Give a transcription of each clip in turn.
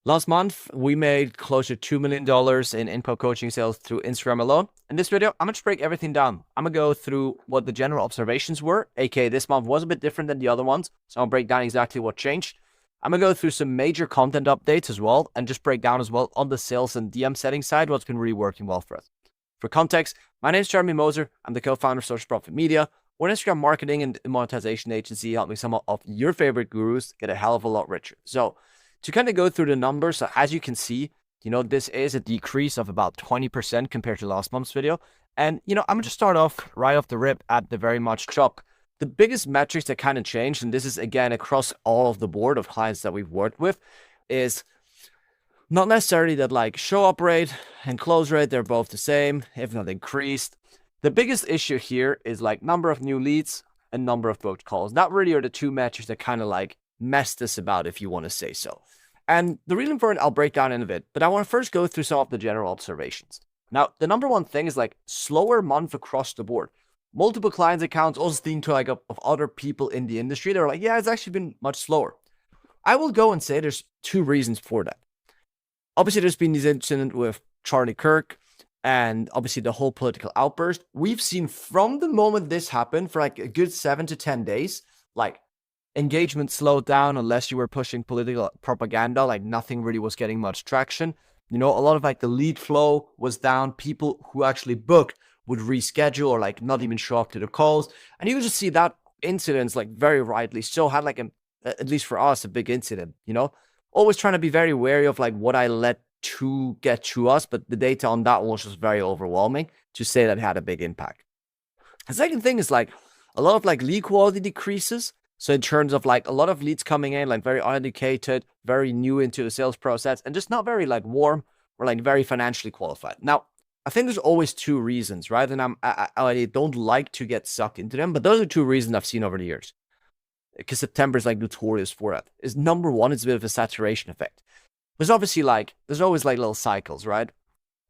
Last month, we made close to $2 million in info coaching sales through Instagram alone. In this video, I'm going to break everything down. I'm going to go through what the general observations were, aka this month was a bit different than the other ones. So I'll break down exactly what changed. I'm going to go through some major content updates as well, and just break down as well on the sales and DM setting side what's been really working well for us. For context, my name is Jeremy Moser. I'm the co-founder of Social Profit Media. We're an Instagram marketing and monetization agency helping some of your favorite gurus get a hell of a lot richer. So to kind of go through the numbers, so as you can see, this is a decrease of about 20% compared to last month's video. And, I'm going to start off right off the rip at the very much top. The biggest metrics that kind of changed, and this is again across all of the board of clients that we've worked with, is not necessarily that like show up rate and close rate, they're both the same, if not increased. The biggest issue here is like number of new leads and number of booked calls. That really are the two metrics that kind of like messed us about, if you want to say so. And the reason for it, I'll break down in a bit, but I want to first go through some of the general observations. Now, the number one thing is like slower month across the board. Multiple clients accounts, also speaking to like of other people in the industry, they're like, yeah, it's actually been much slower. I will go and say there's two reasons for that. Obviously, there's been this incident with Charlie Kirk and obviously the whole political outburst. We've seen from the moment this happened for like a good 7 to 10 days, like engagement slowed down unless you were pushing political propaganda, like nothing really was getting much traction. A lot of like the lead flow was down. People who actually booked would reschedule or like not even show up to the calls. And you just see that incidents, like very rightly so, had like at least for us, a big incident, always trying to be very wary of like what I let to get to us. But the data on that was just very overwhelming to say that it had a big impact. The second thing is like a lot of like lead quality decreases. So in terms of like a lot of leads coming in, like very uneducated, very new into the sales process, and just not very like warm or like very financially qualified. Now, I think there's always two reasons, right? And I don't like to get sucked into them, but those are two reasons I've seen over the years. Because September is like notorious for it. Is number one, it's a bit of a saturation effect. There's obviously like, there's always like little cycles, right?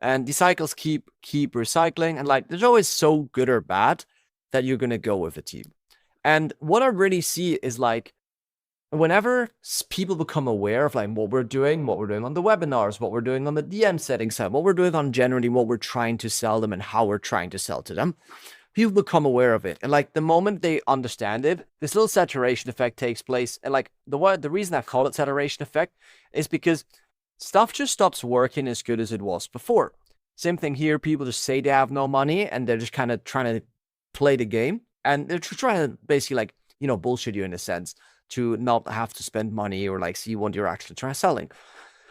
And the cycles keep recycling, and like there's always so good or bad that you're gonna go with a team. And what I really see is like, whenever people become aware of like what we're doing on the webinars, what we're doing on the DM setting side, what we're doing on generally what we're trying to sell them and how we're trying to sell to them, people become aware of it. And like the moment they understand it, this little saturation effect takes place. And like the reason I call it saturation effect is because stuff just stops working as good as it was before. Same thing here. People just say they have no money and they're just kind of trying to play the game. And they're trying to basically like, bullshit you in a sense to not have to spend money or like see what you're actually trying selling.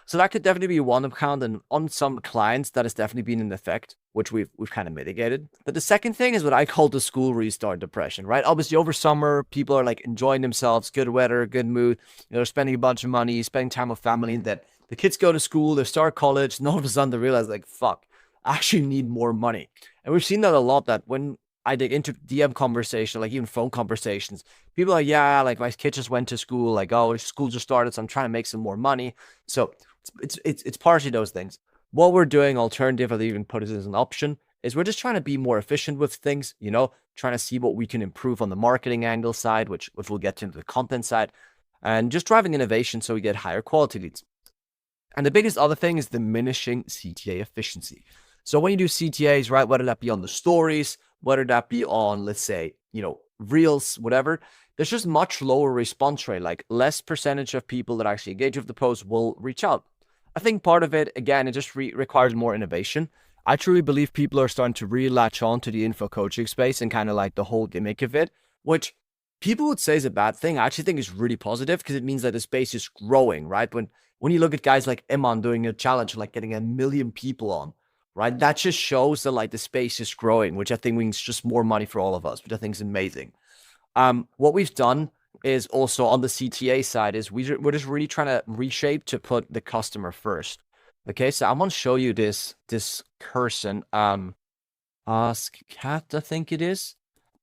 So that could definitely be one account, and on some clients that has definitely been an effect, which we've kind of mitigated. But the second thing is what I call the school restart depression, right? Obviously over summer, people are like enjoying themselves, good weather, good mood. They're spending a bunch of money, spending time with family, and that the kids go to school, they start college, and all of a sudden they realize like, fuck, I actually need more money. And we've seen that a lot, that when I dig into DM conversation, like even phone conversations, people are like, yeah, like my kid just went to school, like, oh, school just started, so I'm trying to make some more money. So it's partially those things. What we're doing, alternative, I'll even put it as an option, is we're just trying to be more efficient with things, trying to see what we can improve on the marketing angle side, which we'll get into the content side, and just driving innovation so we get higher quality leads. And the biggest other thing is diminishing CTA efficiency. So when you do CTAs, right, whether that be on the stories, whether that be on, let's say, reels, whatever, there's just much lower response rate, like less percentage of people that actually engage with the post will reach out. I think part of it, again, it just requires more innovation. I truly believe people are starting to really latch on to the info coaching space and kind of like the whole gimmick of it, which people would say is a bad thing. I actually think is really positive because it means that the space is growing, right? When you look at guys like Iman doing a challenge, like getting 1 million people on, right? That just shows that like the space is growing, which I think means just more money for all of us, which I think is amazing. What we've done is also on the CTA side is we're just really trying to reshape to put the customer first. Okay, so I want to show you this person, Ask Cat, I think it is.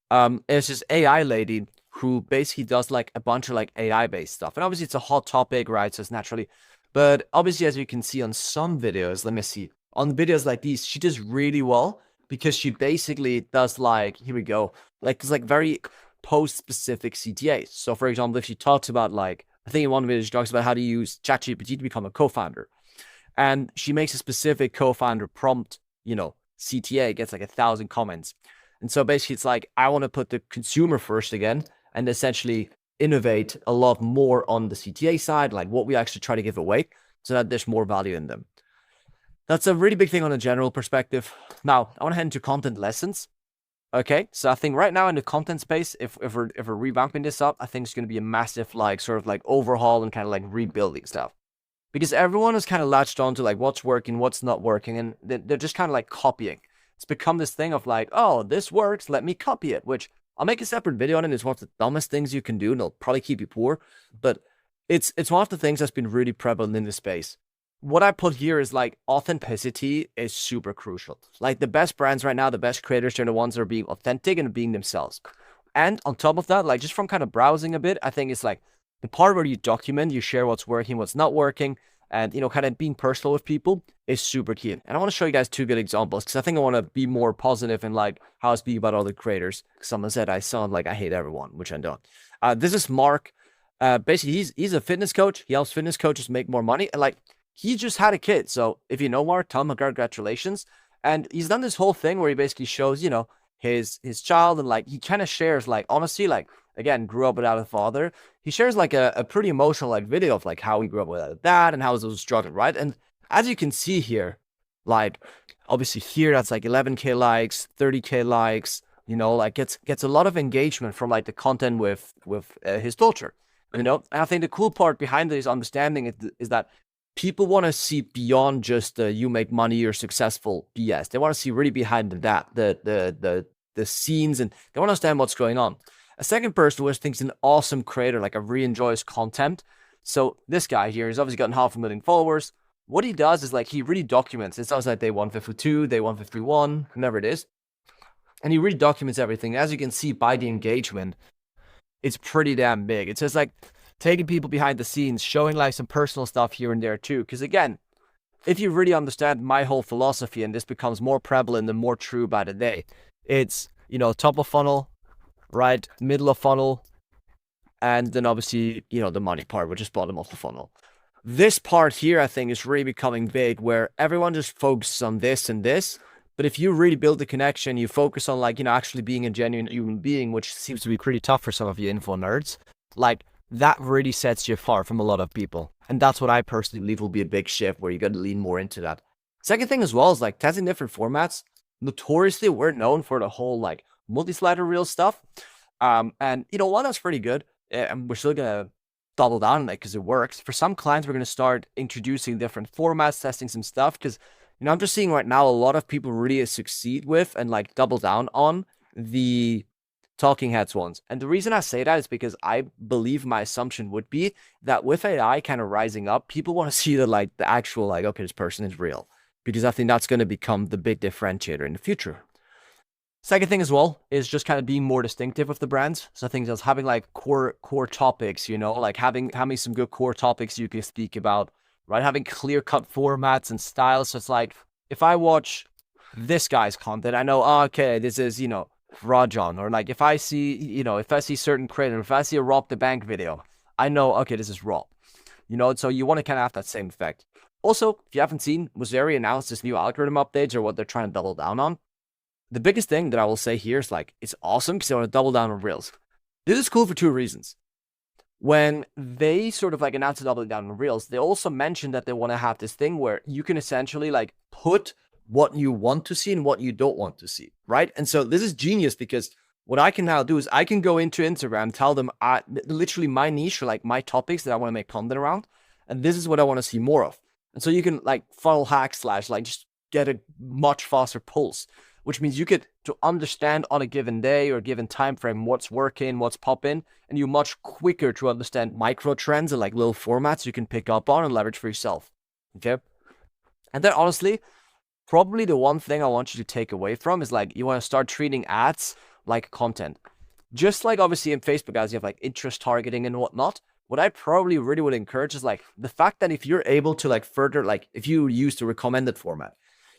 It's this AI lady who basically does like a bunch of like AI based stuff. And obviously it's a hot topic, right? So it's naturally, but obviously as you can see on some videos, let me see. On videos like these, she does really well because she basically does like, here we go, like it's like very post-specific CTAs. So for example, if she talks about like I think in one video she talks about how to use ChatGPT to become a co-founder. And she makes a specific co-founder prompt, CTA, gets like 1,000 comments. And so basically it's like, I want to put the consumer first again and essentially innovate a lot more on the CTA side, like what we actually try to give away so that there's more value in them. That's a really big thing on a general perspective. Now, I want to head into content lessons. Okay, so I think right now in the content space, if we're revamping this up, I think it's going to be a massive overhaul and kind of like rebuilding stuff. Because everyone is kind of latched on to like what's working, what's not working, and they're just kind of like copying. It's become this thing of like, oh, this works, let me copy it, which I'll make a separate video on it. It's one of the dumbest things you can do, and it'll probably keep you poor. But it's one of the things that's been really prevalent in this space. What I put here is like authenticity is super crucial. Like the best brands right now, the best creators are the ones that are being authentic and being themselves. And on top of that, like just from kind of browsing a bit, I think it's like the part where you document, you share what's working, what's not working, and kind of being personal with people is super key. And I want to show you guys 2 good examples because I think I want to be more positive in like how I speak about other creators. Someone said I sound like I hate everyone, which I don't. This is Mark. Basically, he's a fitness coach. He helps fitness coaches make more money, and like he just had a kid. So if you know Mark, tell him congratulations. And he's done this whole thing where he basically shows, his child, and like he kind of shares like honestly, like again, grew up without a father. He shares like a pretty emotional like video of like how he grew up without a dad and how he was struggling, right? And as you can see here, like obviously here that's like 11K likes, 30K likes, like gets a lot of engagement from like the content with his daughter, And I think the cool part behind this understanding is that people want to see beyond just you make money, you're successful BS. They want to see really behind that, the scenes, and they want to understand what's going on. A second person who thinks an awesome creator, like I really enjoy his content. So this guy here, he's obviously gotten 500,000 followers. What he does is like he really documents. It sounds like day 152, day 151, whenever it is. And he really documents everything. As you can see by the engagement, it's pretty damn big. It's just like taking people behind the scenes, showing like some personal stuff here and there too. Because again, if you really understand my whole philosophy, and this becomes more prevalent and more true by the day, it's, top of funnel, right, middle of funnel, and then obviously, the money part, which is bottom of the funnel. This part here, I think, is really becoming big, where everyone just focuses on this and this. But if you really build the connection, you focus on like, actually being a genuine human being, which seems to be pretty tough for some of you info nerds, like that really sets you apart from a lot of people. And that's what I personally believe will be a big shift, where you got to lean more into that. Second thing as well is like testing different formats. Notoriously, we're known for the whole like multi-slider reel stuff. And while that's pretty good, and we're still going to double down on it because it works. For some clients, we're going to start introducing different formats, testing some stuff, because I'm just seeing right now a lot of people really succeed with and like double down on the talking heads ones. And the reason I say that is because I believe my assumption would be that with AI kind of rising up, people want to see the actual like, okay, this person is real, because I think that's going to become the big differentiator in the future. Second thing as well is just kind of being more distinctive with the brands. So I think just having like core topics, like having some good core topics you can speak about, right? Having clear-cut formats and styles. So it's like, if I watch this guy's content, I know, okay, this is, Rajan. Or like if I see, certain creators, if I see a Rob the Bank video, I know, okay, this is Rob. So you want to kind of have that same effect. Also, if you haven't seen, Mosseri announced this new algorithm updates, or what they're trying to double down on. The biggest thing that I will say here is like, it's awesome because they want to double down on Reels. This is cool for 2 reasons. When they sort of like announced to double down on Reels, they also mentioned that they want to have this thing where you can essentially like put what you want to see and what you don't want to see, right? And so this is genius, because what I can now do is I can go into Instagram, tell them literally my niche, or like my topics that I want to make content around, and this is what I want to see more of. And so you can like funnel hack / like just get a much faster pulse, which means you get to understand on a given day or a given time frame what's working, what's popping, and you're much quicker to understand micro trends and like little formats you can pick up on and leverage for yourself. Okay. And then honestly, probably the one thing I want you to take away from is like, you want to start treating ads like content. Just like obviously in Facebook ads, you have like interest targeting and whatnot. What I probably really would encourage is like the fact that if you're able to like further, like if you use the recommended format,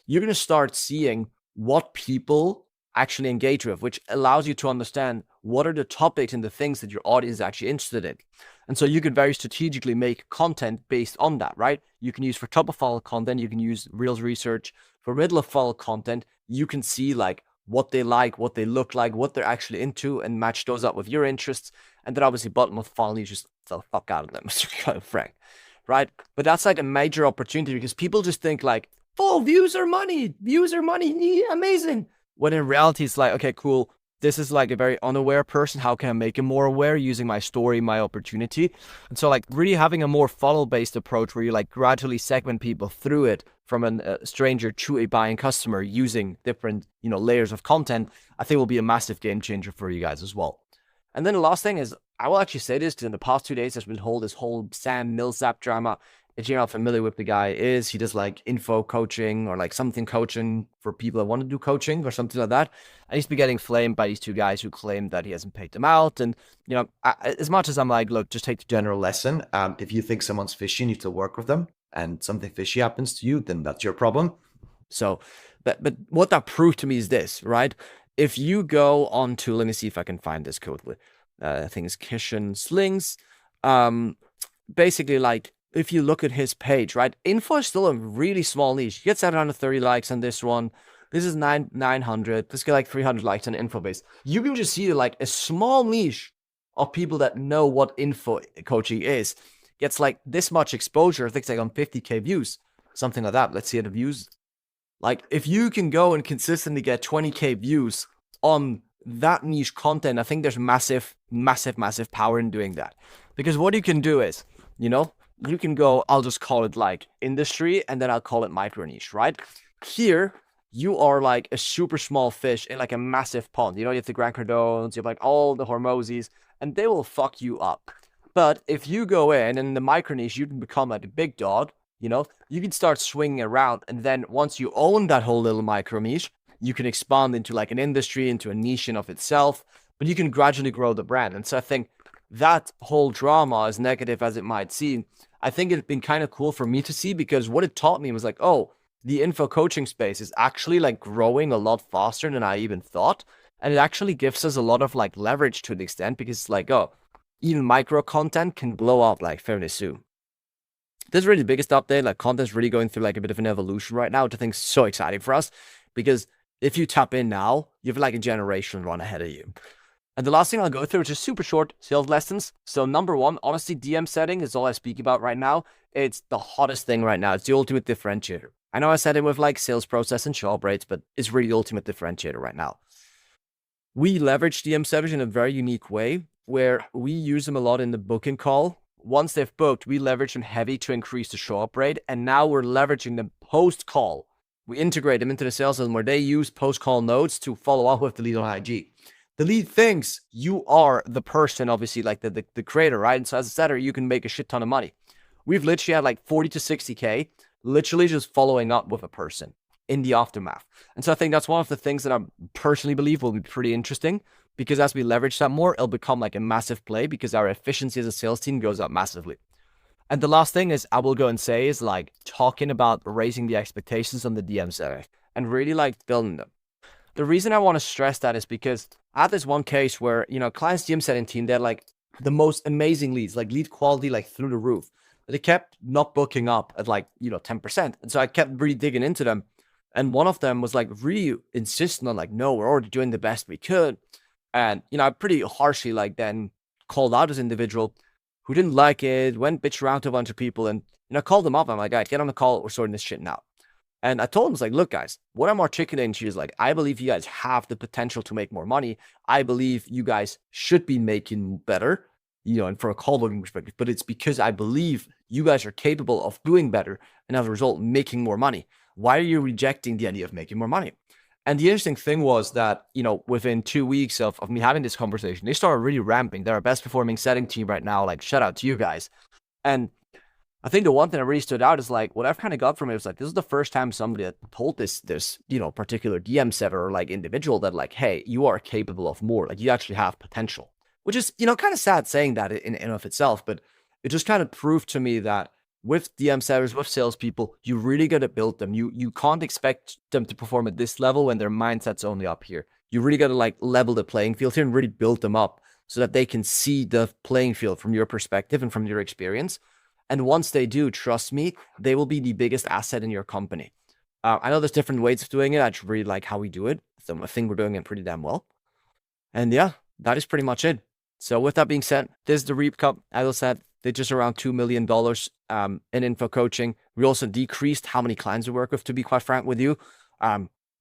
you're going to start seeing what people actually engage with, which allows you to understand what are the topics and the things that your audience is actually interested in. And so you can very strategically make content based on that, right? You can use for top of funnel content, you can use Reels research. For middle of funnel content, you can see like what they like, what they look like, what they're actually into, and match those up with your interests. And then obviously bottom of funnel, you just sell the fuck out of them, to be kind of frank, right? But that's like a major opportunity because people just think like, oh, views are money, amazing. When in reality, it's like, okay, cool. This is like a very unaware person. How can I make him more aware using my story, my opportunity? And so like really having a more funnel-based approach where you like gradually segment people through it from a stranger to a buying customer using different, layers of content, I think will be a massive game changer for you guys as well. And then the last thing is, I will actually say this because in the past 2 days, there's been this whole Sam Millsap drama. If you're not familiar with the guy, he does like info coaching or like something coaching for people that want to do coaching or something like that. And he's been getting flamed by these two guys who claim that he hasn't paid them out. And, as much as I'm like, look, just take the general lesson. If you think someone's fishy, you need to work with them and something fishy happens to you, then that's your problem. So, but what that proved to me is this, right? If you go on to, let me see if I can find this code. I think it's Kishan Slings. Basically like, if you look at his page, right, info is still a really small niche. He gets 730 likes on this one. This is 900. This got like 300 likes on info base. You can just see like a small niche of people that know what info coaching is gets like this much exposure. I think it's like on 50K views, something like that. Let's see the views. Like if you can go and consistently get 20K views on that niche content, I think there's massive, massive, massive power in doing that. Because what you can do is, you can go, I'll just call it like industry, and then I'll call it micro niche, right? Here, you are like a super small fish in like a massive pond. You have the Grant Cardones, you have like all the Hormozis, and they will fuck you up. But if you go in the micro niche, you can become like a big dog, you can start swinging around. And then once you own that whole little micro niche, you can expand into like an industry, into a niche in of itself, but you can gradually grow the brand. And so I think that whole drama, as negative as it might seem, I think it's been kind of cool for me to see, because what it taught me was like, oh, the info coaching space is actually like growing a lot faster than I even thought. And it actually gives us a lot of like leverage to an extent, because it's like, oh, even micro content can blow up like fairly soon. This is really the biggest update. Like content's really going through like a bit of an evolution right now, which I think is so exciting for us, because if you tap in now, you have like a generation run ahead of you. And the last thing I'll go through is just super short sales lessons. So number one, honestly, DM setting is all I speak about right now. It's the hottest thing right now. It's the ultimate differentiator. I know I said it with like sales process and show up rates, but it's really the ultimate differentiator right now. We leverage DM settings in a very unique way where we use them a lot in the booking call. Once they've booked, we leverage them heavy to increase the show up rate. And now we're leveraging them post call. We integrate them into the sales system where they use post call notes to follow up with the lead on IG. The lead thinks you are the person, obviously, like the creator, right? And so as a setter, you can make a shit ton of money. We've literally had like 40 to 60K, literally just following up with a person in the aftermath. And so I think that's one of the things that I personally believe will be pretty interesting, because as we leverage that more, it'll become like a massive play, because our efficiency as a sales team goes up massively. And the last thing is I will go and say is like talking about raising the expectations on the DM setting and really like building them. The reason I want to stress that is because I had this one case where, clients DM setting team, they had like the most amazing leads, like lead quality, like through the roof. But they kept not booking up at like, 10%. And so I kept really digging into them. And one of them was like really insistent on like, no, we're already doing the best we could. And, I pretty harshly like then called out this individual who didn't like it, went bitch around to a bunch of people. And, I called them up. I'm like, guys, get on the call. We're sorting this shit now. And I told him, like, look, guys, what I'm articulating to you is like, I believe you guys have the potential to make more money. I believe you guys should be making better, and for a call booking perspective, but it's because I believe you guys are capable of doing better and as a result, making more money. Why are you rejecting the idea of making more money? And the interesting thing was that, within 2 weeks of me having this conversation, they started really ramping. They're our best performing setting team right now. Like, shout out to you guys. And I think the one thing that really stood out is like what I've kind of got from it was like, this is the first time somebody had told this particular DM setter or like individual that like, hey, you are capable of more. Like you actually have potential, which is, kind of sad saying that in and of itself, but it just kind of proved to me that with DM sellers, with salespeople, you really got to build them. You can't expect them to perform at this level when their mindset's only up here. You really got to like level the playing field here and really build them up so that they can see the playing field from your perspective and from your experience. And once they do, trust me, they will be the biggest asset in your company. I know there's different ways of doing it. I just really like how we do it. So I think we're doing it pretty damn well. And yeah, that is pretty much it. So with that being said, this is the Reap Cup. As I said, they're just around $2 million in info coaching. We also decreased how many clients we work with, to be quite frank with you.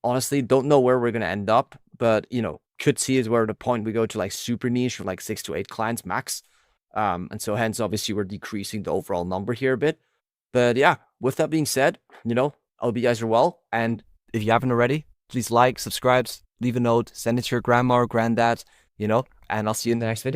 Honestly, don't know where we're going to end up, but, you know, could see is where the point we go to like super niche for like 6 to 8 clients max. And so hence, obviously, we're decreasing the overall number here a bit. But yeah, with that being said, you know, I hope you guys are well. And if you haven't already, please like, subscribe, leave a note, send it to your grandma or granddad, you know, and I'll see you in the next video.